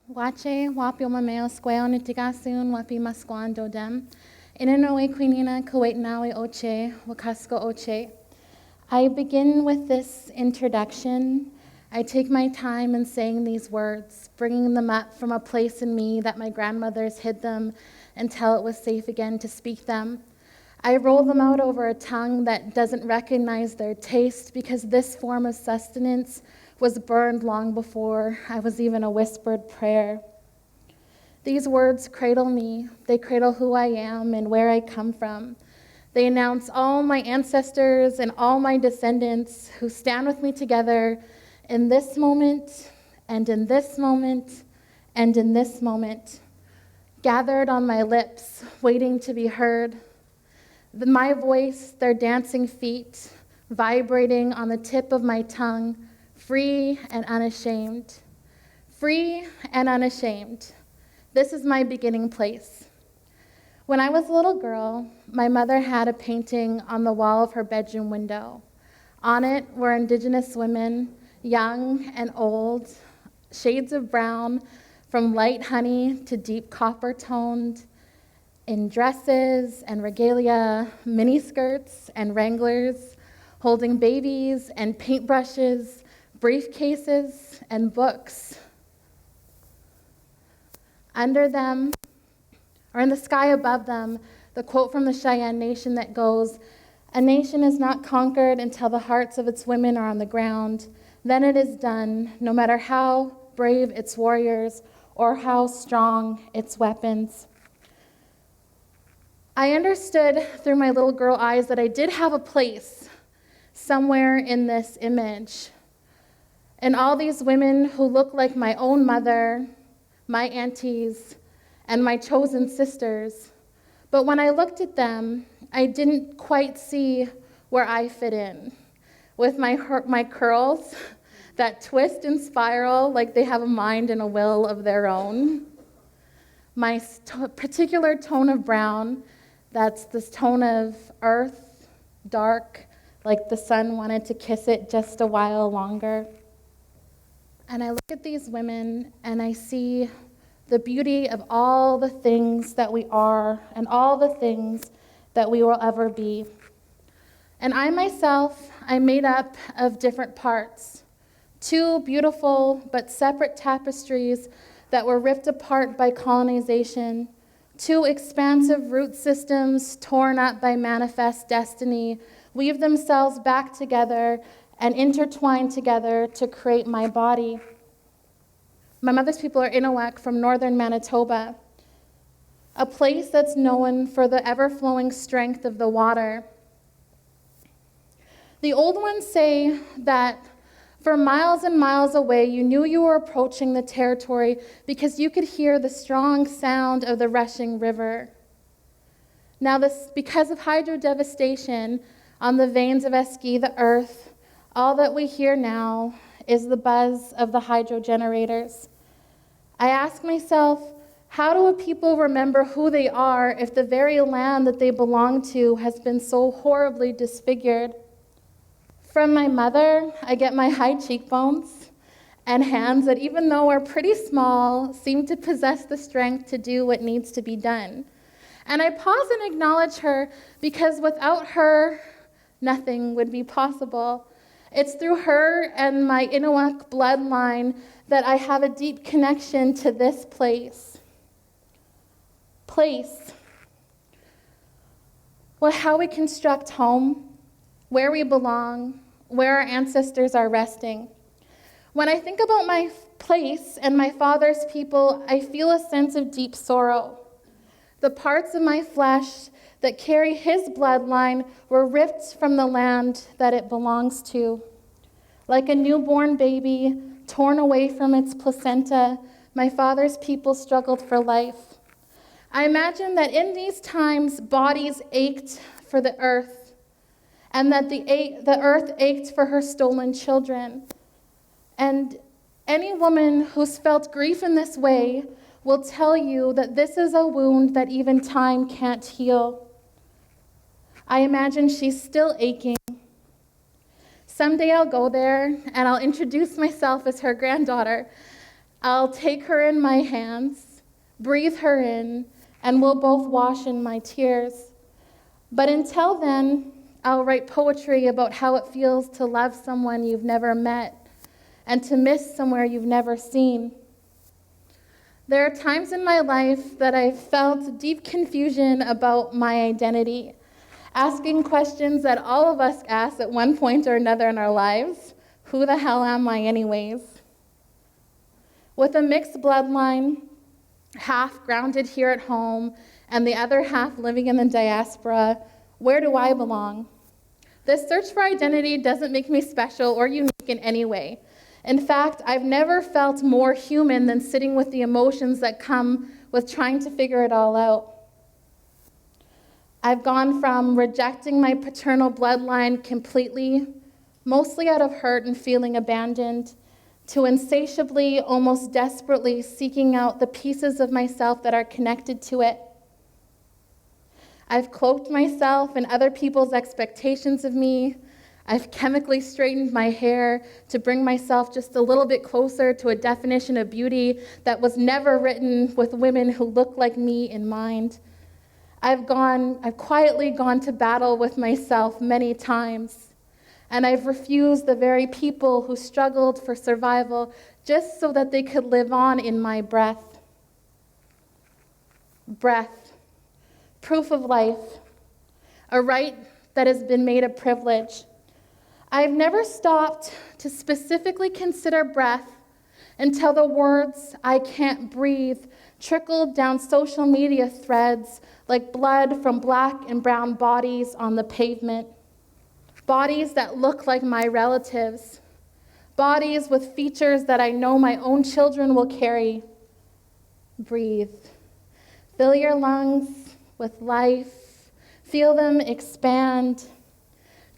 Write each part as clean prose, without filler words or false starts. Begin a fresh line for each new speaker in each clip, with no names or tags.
Wache, wapi o mameo squeo nitigasun, wapi masquan dodem. Inanoe quinina kuwait nawe oche, wakasko oche. I begin with this introduction. I take my time in saying these words, bringing them up from a place in me that my grandmothers hid them until it was safe again to speak them. I roll them out over a tongue that doesn't recognize their taste because this form of sustenance was burned long before I was even a whispered prayer. These words cradle me. They cradle who I am and where I come from. They announce all my ancestors and all my descendants who stand with me together in this moment, and in this moment, and in this moment, gathered on my lips, waiting to be heard. My voice, their dancing feet, vibrating on the tip of my tongue, free and unashamed. Free and unashamed. This is my beginning place. When I was a little girl, my mother had a painting on the wall of her bedroom window. On it were Indigenous women, young and old, shades of brown, from light honey to deep copper-toned, in dresses and regalia, miniskirts and wranglers, holding babies and paintbrushes, briefcases and books. Under them, or in the sky above them, the quote from the Cheyenne Nation that goes, "A nation is not conquered until the hearts of its women are on the ground. Then it is done, no matter how brave its warriors or how strong its weapons." I understood through my little girl eyes that I did have a place somewhere in this image. And all these women who look like my own mother, my aunties, and my chosen sisters. But when I looked at them, I didn't quite see where I fit in. With my curls that twist and spiral like they have a mind and a will of their own. My particular tone of brown, that's this tone of earth, dark, like the sun wanted to kiss it just a while longer. And I look at these women and I see the beauty of all the things that we are and all the things that we will ever be. And I myself, I'm made up of different parts. Two beautiful but separate tapestries that were ripped apart by colonization. Two expansive root systems torn up by manifest destiny weave themselves back together and intertwine together to create my body. My mother's people are Innuak from northern Manitoba, a place that's known for the ever-flowing strength of the water. The old ones say that for miles and miles away, you knew you were approaching the territory because you could hear the strong sound of the rushing river. Now, because of hydro devastation on the veins of Esqui, the earth, all that we hear now is the buzz of the hydro generators. I ask myself, how do a people remember who they are if the very land that they belong to has been so horribly disfigured? From my mother, I get my high cheekbones and hands that, even though are pretty small, seem to possess the strength to do what needs to be done. And I pause and acknowledge her because without her, nothing would be possible. It's through her and my Innuak bloodline that I have a deep connection to this place. Well, how we construct home, where we belong, where our ancestors are resting. When I think about my place and my father's people, I feel a sense of deep sorrow. The parts of my flesh that carry his bloodline were ripped from the land that it belongs to. Like a newborn baby torn away from its placenta, my father's people struggled for life. I imagine that in these times, bodies ached for the earth, and that the earth ached for her stolen children. And any woman who's felt grief in this way will tell you that this is a wound that even time can't heal. I imagine she's still aching. Someday I'll go there and I'll introduce myself as her granddaughter. I'll take her in my hands, breathe her in, and we'll both wash in my tears. But until then, I'll write poetry about how it feels to love someone you've never met and to miss somewhere you've never seen. There are times in my life that I've felt deep confusion about my identity, asking questions that all of us ask at one point or another in our lives. Who the hell am I anyways? With a mixed bloodline, half grounded here at home and the other half living in the diaspora, where do I belong? This search for identity doesn't make me special or unique in any way. In fact, I've never felt more human than sitting with the emotions that come with trying to figure it all out. I've gone from rejecting my paternal bloodline completely, mostly out of hurt and feeling abandoned, to insatiably, almost desperately seeking out the pieces of myself that are connected to it. I've cloaked myself in other people's expectations of me. I've chemically straightened my hair to bring myself just a little bit closer to a definition of beauty that was never written with women who look like me in mind. I've quietly gone to battle with myself many times, and I've refused the very people who struggled for survival just so that they could live on in my breath. Breath, proof of life, a right that has been made a privilege. I've never stopped to specifically consider breath until the words "I can't breathe" trickled down social media threads like blood from black and brown bodies on the pavement. Bodies that look like my relatives. Bodies with features that I know my own children will carry. Breathe. Fill your lungs with life. Feel them expand.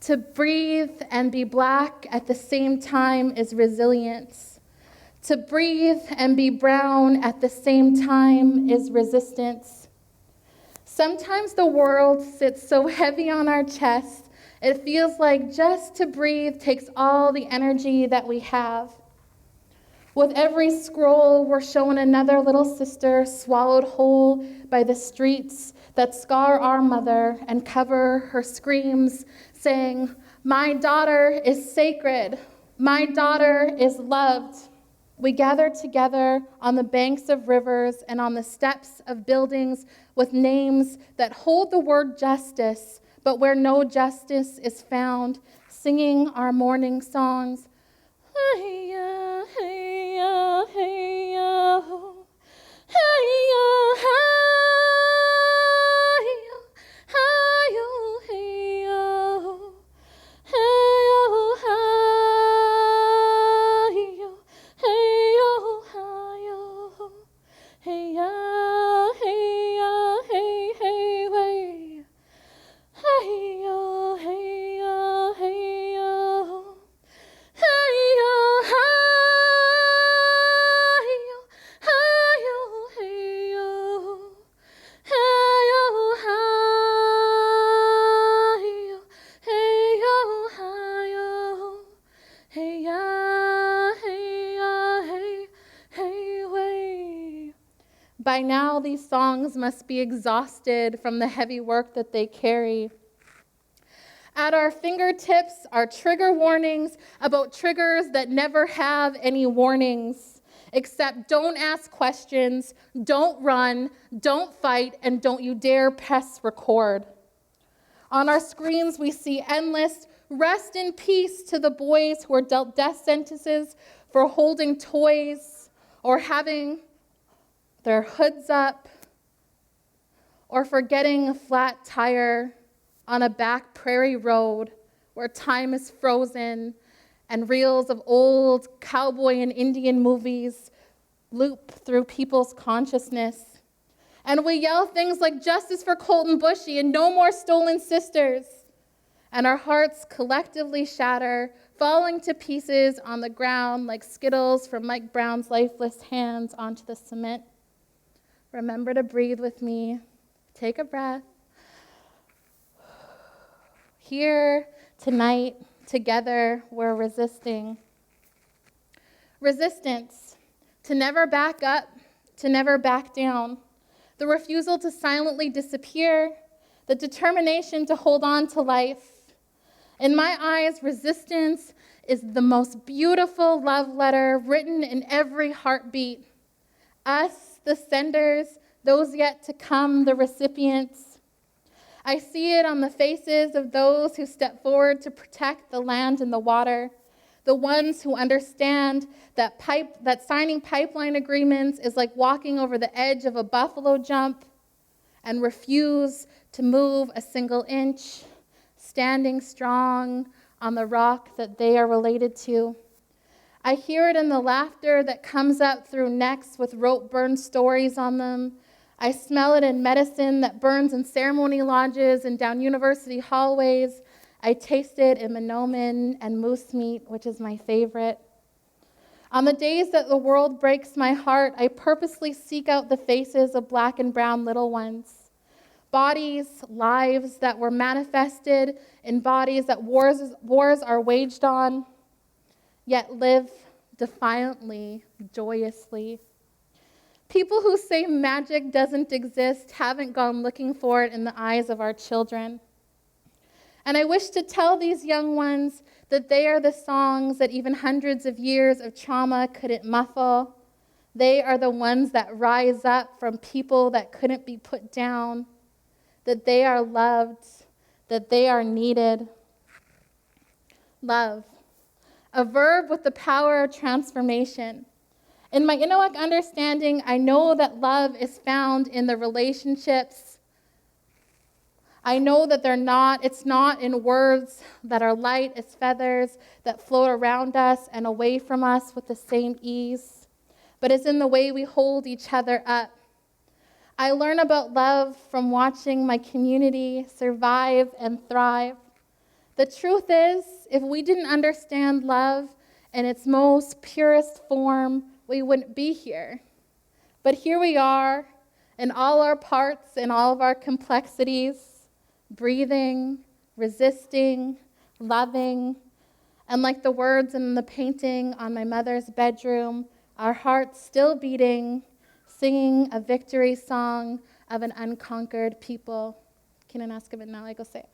To breathe and be black at the same time is resilience. To breathe and be brown at the same time is resistance. Sometimes the world sits so heavy on our chest, it feels like just to breathe takes all the energy that we have. With every scroll, we're shown another little sister swallowed whole by the streets that scar our mother and cover her screams, saying, "My daughter is sacred. My daughter is loved." We gather together on the banks of rivers and on the steps of buildings with names that hold the word justice, but where no justice is found, singing our morning songs. Hey-ya, hey-ya, hey-ya, hey-ya, hey-ya, hey-ya, hey-ya, hey-ya, hey-ya, hey-ya, hey-ya, hey-ya, hey-hey-hey. Hey-yo, hey-yo, hey-yo. Hey-yo, hey-yo, hey-yo, hey-yo. Hey-yo, hey-yo, hey-yo, hey-yo. Hey-ya, hey-ya, hey-hey-way. By now, these songs must be exhausted from the heavy work that they carry. At our fingertips are trigger warnings about triggers that never have any warnings, except don't ask questions, don't run, don't fight, and don't you dare press record. On our screens, we see endless rest in peace to the boys who are dealt death sentences for holding toys or having their hoods up or for getting a flat tire on a back prairie road where time is frozen and reels of old cowboy and Indian movies loop through people's consciousness. And we yell things like justice for Colton Bushy and no more stolen sisters. And our hearts collectively shatter, falling to pieces on the ground like Skittles from Mike Brown's lifeless hands onto the cement. Remember to breathe with me. Take a breath. Here, tonight, together, we're resisting. Resistance, to never back up, to never back down, the refusal to silently disappear, the determination to hold on to life. In my eyes, resistance is the most beautiful love letter written in every heartbeat. Us, the senders, those yet to come, the recipients. I see it on the faces of those who step forward to protect the land and the water, the ones who understand that signing pipeline agreements is like walking over the edge of a buffalo jump and refuse to move a single inch, standing strong on the rock that they are related to. I hear it in the laughter that comes up through necks with rope-burn stories on them. I smell it in medicine that burns in ceremony lodges and down university hallways. I taste it in Menomin and moose meat, which is my favorite. On the days that the world breaks my heart, I purposely seek out the faces of black and brown little ones. Bodies, lives that were manifested in bodies that wars are waged on, yet live defiantly, joyously. People who say magic doesn't exist haven't gone looking for it in the eyes of our children. And I wish to tell these young ones that they are the songs that even hundreds of years of trauma couldn't muffle. They are the ones that rise up from people that couldn't be put down, that they are loved, that they are needed. Love, a verb with the power of transformation. In my Innuit understanding, I know that love is found in the relationships. I know that it's not in words that are light as feathers that float around us and away from us with the same ease, but it's in the way we hold each other up. I learn about love from watching my community survive and thrive. The truth is, if we didn't understand love in its most purest form, we wouldn't be here. But here we are, in all our parts and all of our complexities, breathing, resisting, loving, and like the words in the painting on my mother's bedroom, our hearts still beating, singing a victory song of an unconquered people. Can I ask a bit now? I go say it.